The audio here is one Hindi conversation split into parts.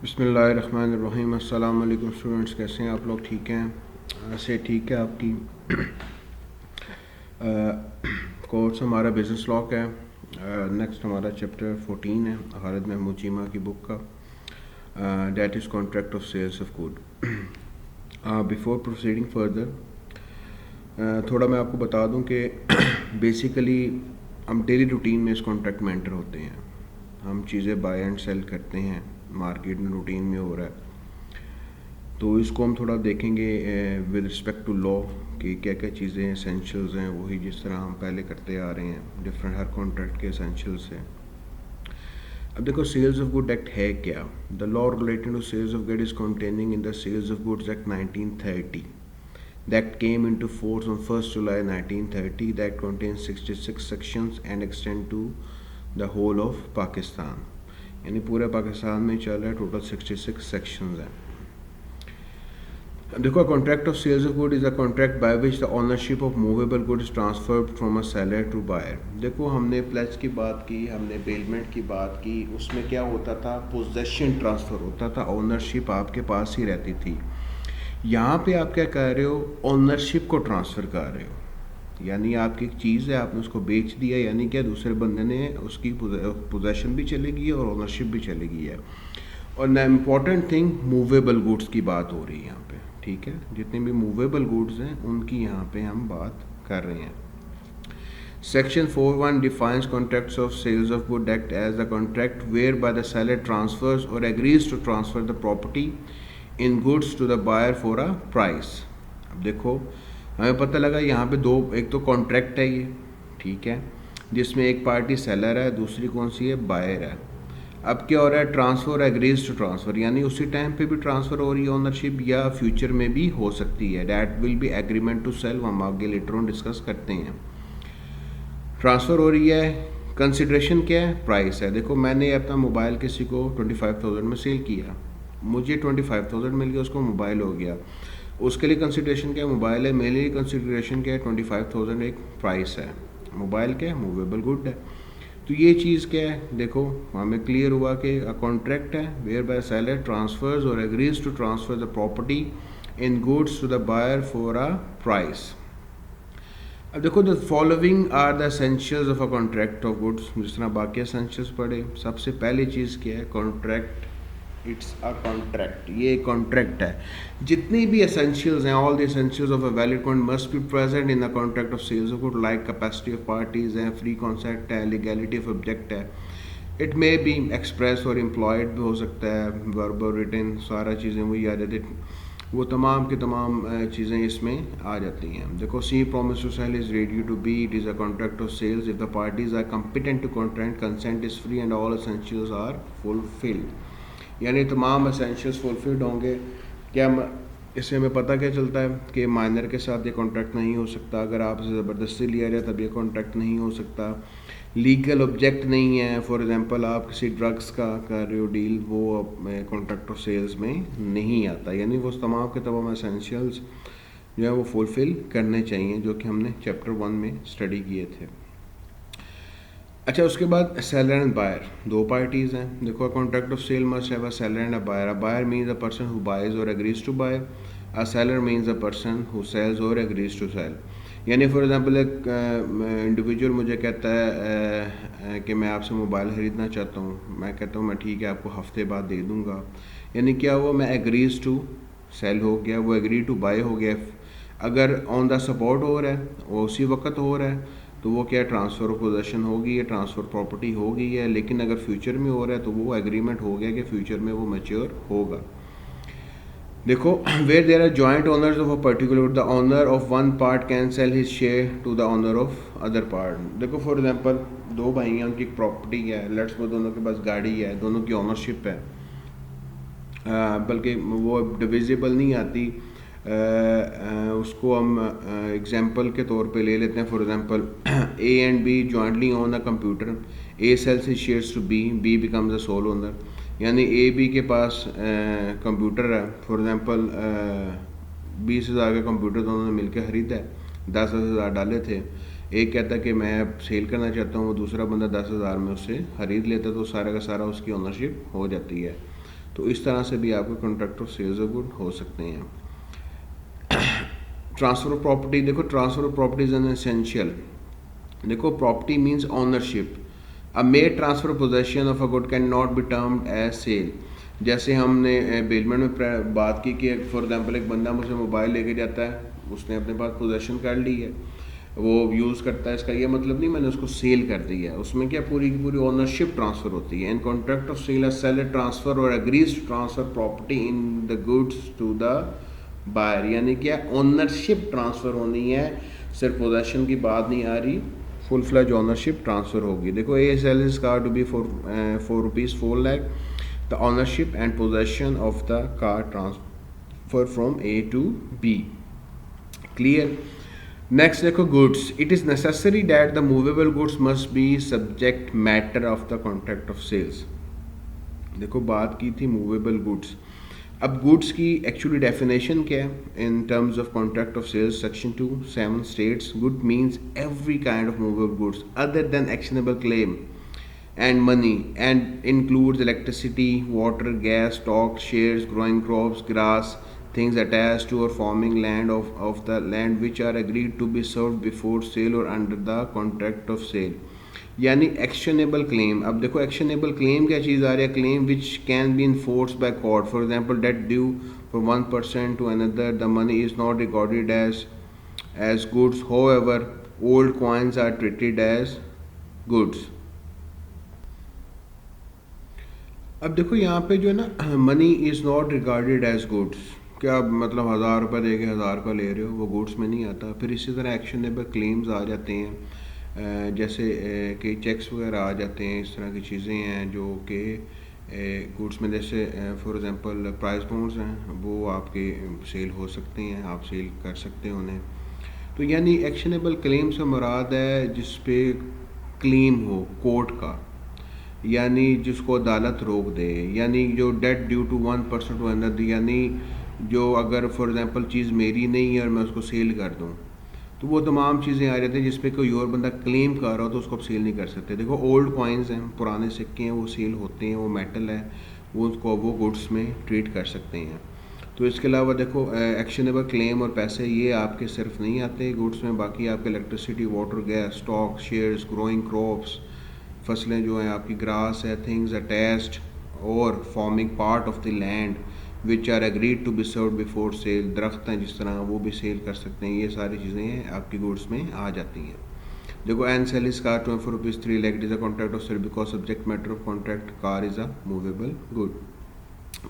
बिस्मिल्लाहिर्रहमानिर्रहीम। अस्सलाम वालेकुम स्टूडेंट्स, कैसे हैं आप लोग? ठीक हैं? ऐसे ठीक है। आपकी कोर्स हमारा बिज़नेस लॉ का है। नेक्स्ट हमारा चैप्टर 14 है खालिद महमूद चीमा की बुक का, that is contract of sales of good. Before proceeding further थोड़ा मैं आपको बता दूं कि बेसिकली हम डेली रूटीन में इस कॉन्ट्रैक्ट में एंटर होते हैं। हम चीज़ें बाय एंड सेल करते हैं, मार्केट में रूटीन में हो रहा है, तो इसको हम थोड़ा देखेंगे विद रिस्पेक्ट टू लॉ कि क्या क्या चीज़ें एसेंशियल्स हैं, वही जिस तरह हम पहले करते आ रहे हैं। डिफरेंट हर कॉन्ट्रैक्ट के एसेंशियल्स हैं। अब देखो, सेल्स ऑफ गुड एक्ट है क्या? The law related to sales of good is containing in the sales of goods act 1930 that came into force on 1st July 1930, that contains 66 sections and extend to the whole of Pakistan। यानी पूरे पाकिस्तान में चल रहा है। टोटल 66 सेक्शंस हैं। देखो, contract of sales of good is a contract by which the ownership of movable good is transferred from a seller to buyer. देखो, हमने प्लेज की बात की, हमने बेलमेंट की बात की। उसमें क्या होता था? पोजेशन ट्रांसफ़र होता था, ओनरशिप आपके पास ही रहती थी। यहाँ पे आप क्या कर रहे हो? ओनरशिप को ट्रांसफ़र कर रहे हो। यानी आपकी एक चीज़ है, आपने उसको बेच दिया, यानी क्या दूसरे बंदे ने उसकी पोजेशन भी चलेगी और ओनरशिप भी चलेगी है। और न इम्पॉर्टेंट थिंग, मूवेबल गुड्स की बात हो रही है यहाँ पे, ठीक है? जितने भी मूवेबल गुड्स हैं उनकी यहाँ पे हम बात कर रहे हैं। Section 4(1) defines contracts of sales of good act as the contract whereby the seller transfers or agrees to transfer the property in goods to the buyer for a price। अब देखो, हमें पता लगा यहाँ पे दो, एक तो कॉन्ट्रैक्ट है ये, ठीक है, जिसमें एक पार्टी सेलर है, दूसरी कौन सी है? बायर है। अब क्या हो रहा है? ट्रांसफ़र, एग्रीज टू ट्रांसफ़र, यानी उसी टाइम पे भी ट्रांसफ़र हो रही है ओनरशिप, या फ्यूचर में भी हो सकती है। That will be agreement to sell, हम आगे लेटर ऑन डिस्कस करते हैं। ट्रांसफ़र हो रही है, कंसिडरेशन क्या है? प्राइस है। देखो, मैंने अपना मोबाइल किसी को 25,000 में सेल किया, मुझे 25,000 मिल गया, उसको मोबाइल हो गया। उसके लिए कंसिडरेशन क्या है? मोबाइल है। मेरे लिए कंसिडरेशन क्या है? 25,000 एक प्राइस है। मोबाइल क्या है? मूवेबल गुड है। तो ये चीज़ क्या है? देखो, हमें क्लियर हुआ कि कॉन्ट्रैक्ट है वेयर बाय सेलर ट्रांसफर्स और agrees to transfer the property in goods to the buyer for a price. अब देखो, the following are the essentials of a contract of goods. जिस तरह बाकी एसेंशियल्स पढ़े, सबसे पहली चीज़ क्या है? कॉन्ट्रैक्ट। इट्स अ कॉन्ट्रैक्ट, ये कॉन्ट्रैक्ट है। जितनी भी एसेंशियल्स हैं, all the essentials of a valid contract must be present in the contract of sales of good, like capacity of parties है, फ्री कॉन्सेप्ट है, लीगैलिटी ऑफ ऑब्जेक्ट है। इट मे बी एक्सप्रेस और एम्प्लॉयड भी हो सकता है, वर्बल, रिटन, सारा चीज़ें वही आ जाती, वो तमाम की तमाम चीज़ें इसमें आ जाती हैं। देखो, C promise to sell is ready to be, it is a contract of sales if the parties are competent to contract, consent is free and all essentials are fulfilled. यानी तमाम एसेंशियल्स फुलफिल्ड होंगे। क्या इससे हमें पता क्या चलता है कि माइनर के साथ ये कॉन्ट्रैक्ट नहीं हो सकता। अगर आपसे ज़बरदस्ती लिया जाए तब ये कॉन्ट्रैक्ट नहीं हो सकता। लीगल ऑब्जेक्ट नहीं है। फॉर एग्जांपल, आप किसी ड्रग्स का कर रहे हो डील, वो कॉन्ट्रैक्ट ऑफ सेल्स में नहीं आता। यानी वो तमाम के तमाम एसेंशियल्स जो है वो फुलफ़िल करने चाहिए, जो कि हमने चैप्टर 1 में स्टडी किए थे। अच्छा, उसके बाद सेलर एंड बायर, दो पार्टीज़ हैं। देखो, contract of sale must have a seller and a buyer. A buyer means a person who buys or agrees to buy. A seller means a person who sells or agrees to sell. यानी फॉर एग्जांपल, एक इंडिविजुअल मुझे कहता है कि मैं आपसे मोबाइल ख़रीदना चाहता हूँ। मैं कहता हूँ मैं ठीक है, आपको हफ्ते बाद दे दूँगा। यानी क्या हुआ? मैं एग्रीज टू सेल हो गया, वो एग्री टू बाय हो गया। अगर ऑन द सपोर्ट हो रहा है, वो उसी वक्त हो रहा है, तो वो क्या? ट्रांसफ़र ऑफ पोजेशन होगी या ट्रांसफ़र प्रॉपर्टी हो गई है। लेकिन अगर फ्यूचर में हो रहा है तो वो एग्रीमेंट हो गया कि फ्यूचर में वो मैच्योर होगा। देखो, where there are joint owners of a particular, the owner of one part can sell his share to the owner of other part. देखो, फॉर एग्जांपल, दो भाई हैं, उनकी प्रॉपर्टी है, लेट्स सपोज दोनों के पास गाड़ी है, दोनों की ओनरशिप है, बल्कि वो डिविजिबल नहीं आती। उसको हम एग्जांपल के तौर पे ले लेते हैं। For example, A and B jointly own a computer, A sells his shares to B, B becomes the sole owner. यानी ए बी के पास कंप्यूटर है। फॉर एग्जांपल, 20,000 का कंप्यूटर दोनों ने मिलकर ख़रीदा है, 10,000 डाले थे। एक कहता है कि मैं सेल करना चाहता हूँ, दूसरा बंदा 10,000 में उससे ख़रीद लेता, तो सारा का सारा उसकी ओनरशिप हो जाती है। तो इस तरह से भी आपको contract of sales of good हो सकते हैं। ट्रांसफ़र ऑफ प्रॉपर्टी, देखो transfer of property is an essential. देखो property means ownership. A mere transfer possession of a good can not be termed as sale. जैसे हमने बेलमेंट में बात की कि फॉर एग्जांपल एक बंदा मुझसे मोबाइल लेके जाता है, उसने अपने पास पोजेशन कर ली है, वो यूज़ करता है, इसका ये मतलब नहीं मैंने उसको सेल कर दिया है। उसमें क्या पूरी की पूरी ओनरशिप ट्रांसफ़र होती है। In contract of sale a seller transfer or agrees to transfer property in the goods to the buyer. यानी क्या ओनरशिप ट्रांसफ़र होनी है, सिर्फ पोजेशन की बात नहीं आ रही, फुल फ्लैज ओनरशिप ट्रांसफ़र होगी। देखो a sale is car to be for rupees 4 lakh, the ownership and possession of the car transfer from A to B. Clear. Next देखो goods, it is necessary that the movable goods must be subject matter of the contract of sales. देखो बात की थी मूवेबल गुड्स, अब गुड्स की एक्चुअली डेफिनेशन क्या है in terms of contract of sales. Section 2(7) states good means every kind of movable goods other than actionable claim and money and includes electricity, water, gas, stock, shares, growing crops, grass, things attached to or forming land of the land which are agreed to be served before sale or under the contract of sale। यानी एक्शनेबल क्लेम। अब देखो एक्शनेबल क्लेम क्या चीज़ आ रही है, claim which can be enforce by court. For example debt due for one person to another, the money is not regarded as goods, however old coins are treated as goods। अब देखो यहाँ पे जो है ना, money is not regarded as goods, क्या मतलब 1000 रुपये दे के 1000 का ले रहे हो, वो गुड्स में नहीं आता। फिर इसी तरह एक्शनेबल क्लेम्स आ जाते हैं, जैसे कि चेक्स वगैरह आ जाते हैं, इस तरह की चीज़ें हैं जो कि गुड्स में, जैसे फॉर एग्जांपल प्राइस बॉन्ड्स हैं, वो आपके सेल हो सकते हैं, आप सेल कर सकते हैं उन्हें। तो यानी एक्शनेबल क्लेम से मुराद है जिस पे क्लेम हो कोर्ट का, यानी जिसको अदालत रोक दे, यानी जो debt due to 1% to another, यानी जो अगर फॉर एग्जांपल चीज़ मेरी नहीं है और मैं उसको सेल कर दूं, तो वो तमाम चीज़ें आ जाती हैं जिस पे कोई और बंदा क्लेम कर रहा हो तो उसको आप सेल नहीं कर सकते। देखो ओल्ड कॉइन्स हैं, पुराने सिक्के हैं, वो सेल होते हैं, वो मेटल है, वो उसको वो गुड्स में ट्रीट कर सकते हैं। तो इसके अलावा देखो एक्शनेबल क्लेम और पैसे ये आपके सिर्फ नहीं आते गुड्स में, बाकी आपके electricity, water, gas, stock, shares, growing crops, फसलें जो हैं आपकी, ग्रास है, थिंग्स अटैच्ड और forming part of the land which are agreed to be severed before sale, दरख्त हैं जिस तरह, वो भी सेल कर सकते हैं। ये सारी चीज़ें आपकी गुड्स में आ जाती हैं। देखो an sale is car to for rupees 3 lakh is a contract of sale because subject matter of contract car is a movable good.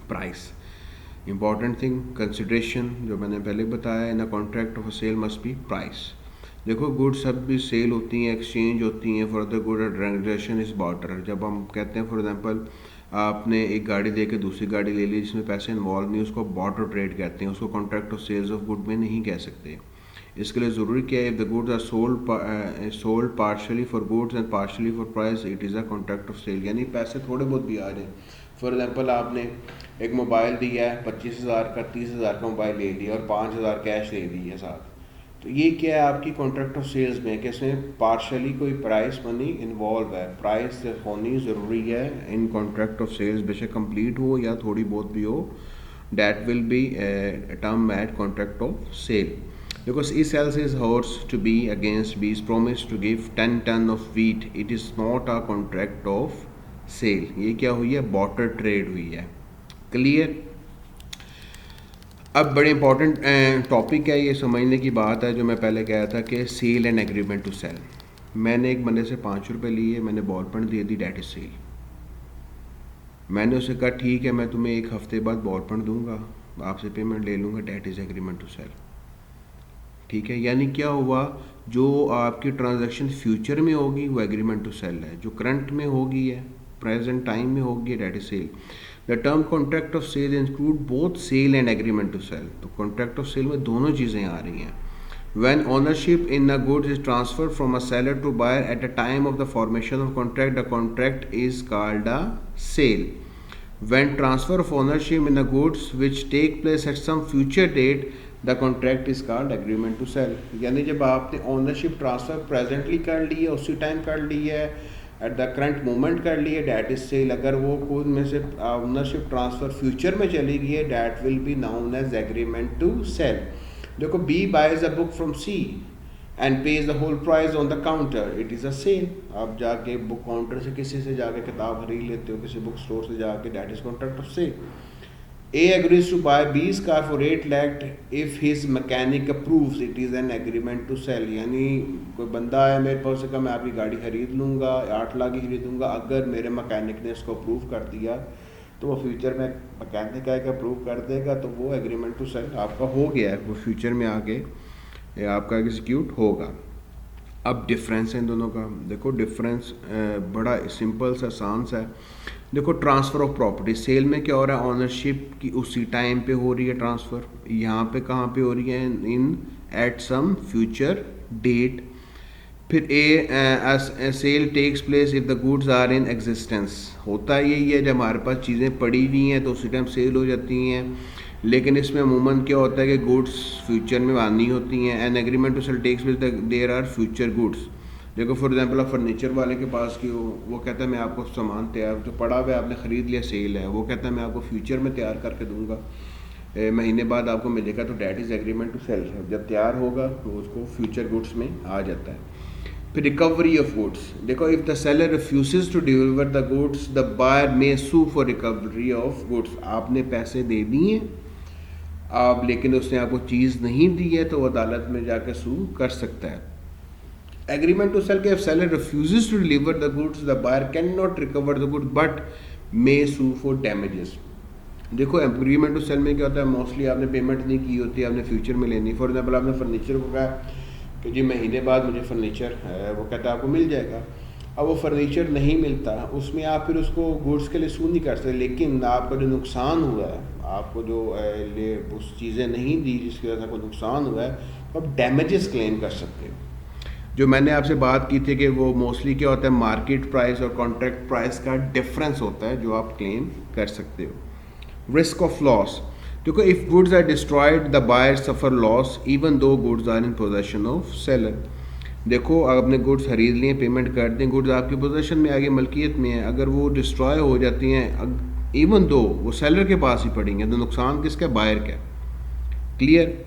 Price important thing, consideration जो मैंने पहले बताया, in a contract of a sale must be price. देखो गुड्स सब भी सेल होती हैं, एक्सचेंज होती हैं for the good, transaction is barter. जब हम कहते हैं फॉर एग्जांपल आपने एक गाड़ी दे के दूसरी गाड़ी ले ली जिसमें पैसे इन्वॉल्व नहीं, उसको बार्टर ट्रेड कहते हैं, उसको contract of sales of good में नहीं कह सकते। इसके लिए ज़रूरी क्या है, if the goods are sold partly for goods and partly for price, it is a contract of sale. यानी पैसे थोड़े बहुत भी आ जाए, फॉर एग्जांपल आपने एक मोबाइल दिया है 25,000 का, 30,000 का मोबाइल ले लिया और 5,000 कैश ले दी है साथ, तो ये क्या है आपकी कॉन्ट्रैक्ट ऑफ सेल्स में, कि इसमें पार्शली कोई प्राइस मनी इन्वॉल्व है। प्राइस होनी ज़रूरी है इन कॉन्ट्रैक्ट ऑफ सेल्स, बेशक कंप्लीट हो या थोड़ी बहुत भी हो, that will be term at contract of sale. Because he sells his horse to B against B's promise to give 10 ton of wheat, it is not a contract of sale। ये क्या हुई है, बार्टर ट्रेड हुई है। क्लियर। अब बड़े इंपॉर्टेंट टॉपिक है, ये समझने की बात है जो मैं पहले कहा था कि sale and agreement to sale. मैंने एक बंदे से 5 रुपये लिए, मैंने बॉल पेन दे दी, डैट इज सेल। मैंने उसे कहा ठीक है मैं तुम्हें 1 हफ्ते बाद बॉल पेन दूंगा, आपसे पेमेंट ले लूँगा, that is agreement to sale. ठीक है, यानी क्या हुआ, जो आपकी ट्रांजैक्शन फ्यूचर में होगी वो एग्रीमेंट टू सेल है, जो करंट में होगी है, प्रेजेंट टाइम में होगी, that is sale. The term contract of sale include both sale and agreement to sale. तो कॉन्ट्रैक्ट ऑफ सेल में दोनों चीज़ें आ रही हैं। When ownership in a goods is transferred from a seller to buyer at a time of the formation of contract, the contract is called a sale. When transfer of ownership in the goods which take place at some future date, the contract is called agreement to sell। यानी जब आपने ओनरशिप ट्रांसफ़र प्रेजेंटली कर ली है, उसी टाइम कर ली है, एट द करंट मोमेंट कर लिए, डैट इज सेल। अगर वो खुद में से ओनरशिप ट्रांसफ़र फ्यूचर में चली गई है, that will be known as agreement to sell. देखो B buys a book from C and pays the whole price on the counter, it is a sale. आप जाके बुक काउंटर से किसी से जाके किताब खरीद लेते हो, किसी बुक स्टोर से जाके, that is contract of sale. A agrees to buy B's car for 8 lakh if his mechanic approves, it is an agreement to sell। यानी कोई बंदा है मेरे पास, का मैं आपकी गाड़ी खरीद लूँगा, 8 लाख की खरीदूँगा, अगर मेरे मैकेनिक ने इसको अप्रूव कर दिया तो वो फ्यूचर में मैकेनिक है कि अप्रूव कर देगा तो वो एग्रीमेंट टू सेल आपका हो गया है, वो फ्यूचर में आगे आपका एग्जीक्यूट होगा। अब डिफरेंस है इन दोनों का, देखो डिफरेंस बड़ा सिंपल सा आसान सा है। देखो ट्रांसफ़र ऑफ प्रॉपर्टी, सेल में क्या हो रहा है, ऑनरशिप की उसी टाइम पे हो रही है ट्रांसफ़र, यहाँ पे कहाँ पे हो रही है, in at some future date. फिर a sale takes place if the goods are in existence, होता यही है जब हमारे पास चीज़ें पड़ी हुई हैं तो उसी टाइम सेल हो जाती हैं, लेकिन इसमें अमूमन क्या होता है कि गुड्स फ्यूचर में आनी होती हैं। An agreement to sale takes place there are future goods. देखो फॉर एग्जांपल आप फर्नीचर वाले के पास की हो, वो कहता है मैं आपको सामान तैयार जो पड़ा हुआ है आपने ख़रीद लिया, सेल है, वो कहता है मैं आपको फ्यूचर में तैयार करके दूंगा, महीने बाद आपको मिलेगा, तो that is agreement to sale. जब तैयार होगा तो उसको फ्यूचर गुड्स में आ जाता है। फिर रिकवरी ऑफ गुड्स, देखो if the seller refuse to deliver the goods the buyer may sue for recovery of goods. आपने पैसे दे दिए आप, लेकिन उसने आपको चीज़ नहीं दी है तो वो अदालत में जाकर सू कर सकता है। एग्रीमेंट टू सेल के if seller refuses to deliver the goods the buyer can not recover the good but may sue for damages. देखो एग्रीमेंट टू सेल में क्या होता है, मोस्टली आपने पेमेंट नहीं की होती, आपने फ्यूचर में लेनी। फॉर एग्जाम्पल आपने फर्नीचर को कहा कि जी महीने बाद मुझे फर्नीचर है, वो कहता है आपको मिल जाएगा। अब वो फर्नीचर नहीं मिलता, उसमें आप फिर उसको गुड्स के लिए सू नहीं कर सकते, लेकिन आपका जो नुकसान हुआ है, आपको जो उस चीज़ें नहीं दी जिसकी वजह से आपको नुकसान हुआ है, तो आप डैमेजेस क्लेम कर सकते हो। जो मैंने आपसे बात की थी कि वो मोस्टली क्या होता है, मार्केट प्राइस और कॉन्ट्रैक्ट प्राइस का डिफरेंस होता है जो आप क्लेम कर सकते हो। रिस्क ऑफ लॉस, देखो if goods are destroyed the buyer suffer loss even though goods are in possession of seller. देखो आपने गुड्स खरीद लिए, पेमेंट कर दें, गुड्स आपकी पोजेशन में आगे मलकियत में है, अगर वो डिस्ट्रॉय हो जाती हैं इवन दो वो सेलर के पास ही पड़ेंगे, तो नुकसान किसका, बायर का। क्लियर।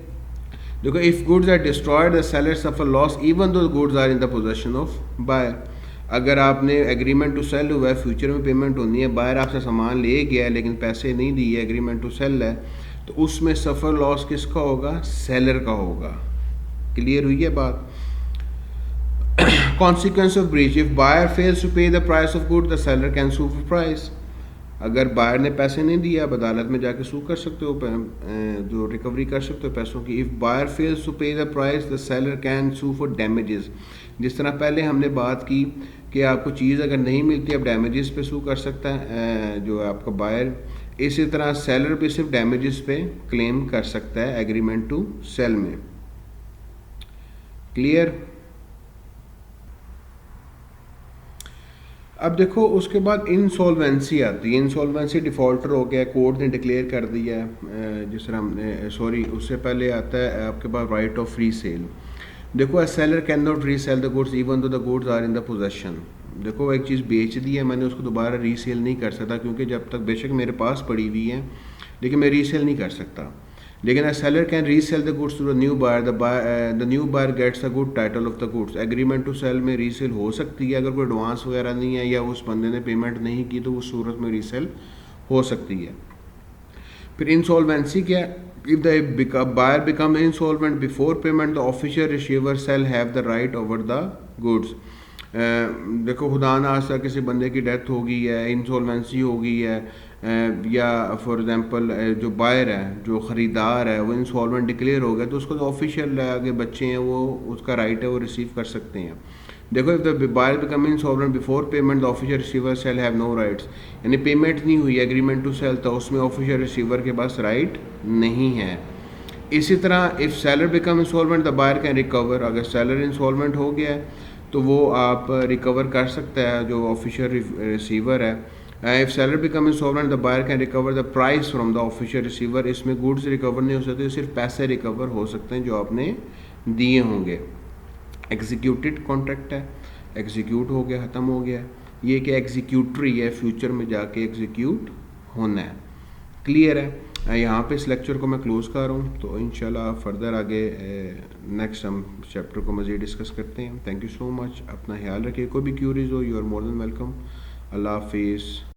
देखो if goods are destroyed the seller suffer loss even though goods are in the possession of buyer. अगर आपने एग्रीमेंट टू सेल हुआ है, फ्यूचर में पेमेंट होनी है, बायर आपसे सामान ले गया है लेकिन पैसे नहीं दिए, एग्रीमेंट टू सेल है, तो उसमें सफ़र लॉस किसका होगा, सेलर का होगा। क्लियर हुई है बात। Consequence of breach, if buyer fails to pay the price of good the seller can sue for price. अगर बायर ने पैसे नहीं दिए, आप अदालत में जाके सू कर सकते हो, जो रिकवरी कर सकते हो पैसों की। If buyer fails to pay the price the seller can sue for damages. जिस तरह पहले हमने बात की कि आपको चीज़ अगर नहीं मिलती आप डैमेजेस पे सू कर सकता है जो आपका बायर, इसी तरह सेलर भी सिर्फ डैमेजेस पे क्लेम कर सकता है एग्रीमेंट टू सेल में। क्लियर। अब देखो उसके बाद इंसॉल्वेंसी आती है। इंसॉल्वेंसी डिफ़ॉल्टर हो गया, कोर्ट ने डिक्लेयर कर दिया है, जिस तरह हमने सॉरी उससे पहले आता है आपके पास राइट ऑफ फ्री सेल। देखो a seller can not resell the goods even though the goods are in the possession. देखो एक चीज़ बेच दी है मैंने, उसको दोबारा रीसेल नहीं कर सकता, क्योंकि जब तक बेशक मेरे पास पड़ी हुई है लेकिन मैं रीसेल नहीं कर सकता। लेकिन a seller can resell the goods to the new buyer, the new buyer gets a good title of the goods. Agreement to sale में रीसेल हो सकती है, अगर कोई एडवांस वगैरह नहीं है या उस बंदे ने पेमेंट नहीं की तो उस सूरत में रीसेल हो सकती है। फिर इंसॉल्वेंसी क्या, if the buyer become insolvent before payment the official receiver shall have the right over the goods. देखो खुदा ना खास्ता किसी बंदे की डेथ हो गई है, इंसॉल्वेंसी हो गई है, या फॉर एग्जांपल जो बायर है, जो ख़रीदार है, वो इंसॉल्वेंट डिक्लेयर हो गया, तो उसको जो ऑफिशियल आगे बच्चे हैं वो उसका राइट है, वो रिसीव कर सकते हैं। देखो if the buyer become insolvent before payment the official receiver shall have no rights, यानी पेमेंट नहीं हुई एग्रीमेंट टू सेल, तो उसमें ऑफिशियल रिसीवर के पास राइट नहीं है। इसी तरह if seller become insolvent the buyer can recover. अगर सेलर इंसॉल्वेंट हो गया है तो वो आप रिकवर कर सकता है जो ऑफिशियल रिसीवर है। If seller become insolvent the buyer can recover the price from the official receiver. इसमें गुड्स रिकवर नहीं हो सकते, सिर्फ पैसे रिकवर हो सकते हैं जो आपने दिए होंगे। एग्जीक्यूटेड कॉन्ट्रैक्ट है, एग्जीक्यूट हो गया, ख़त्म हो गया। ये कि एग्जीक्यूटरी है, फ्यूचर में जाके एग्जीक्यूट होना है। क्लियर है? यहाँ पे इस लेक्चर को मैं क्लोज़ कर रहा हूँ, तो इंशाल्लाह फर्दर आगे नेक्स्ट हम चैप्टर को मज़ीद डिस्कस करते हैं। थैंक यू सो मच, अपना ख्याल रखिए। कोई भी क्यूरीज हो, you are more than welcome. अल्लाह हाफिज़।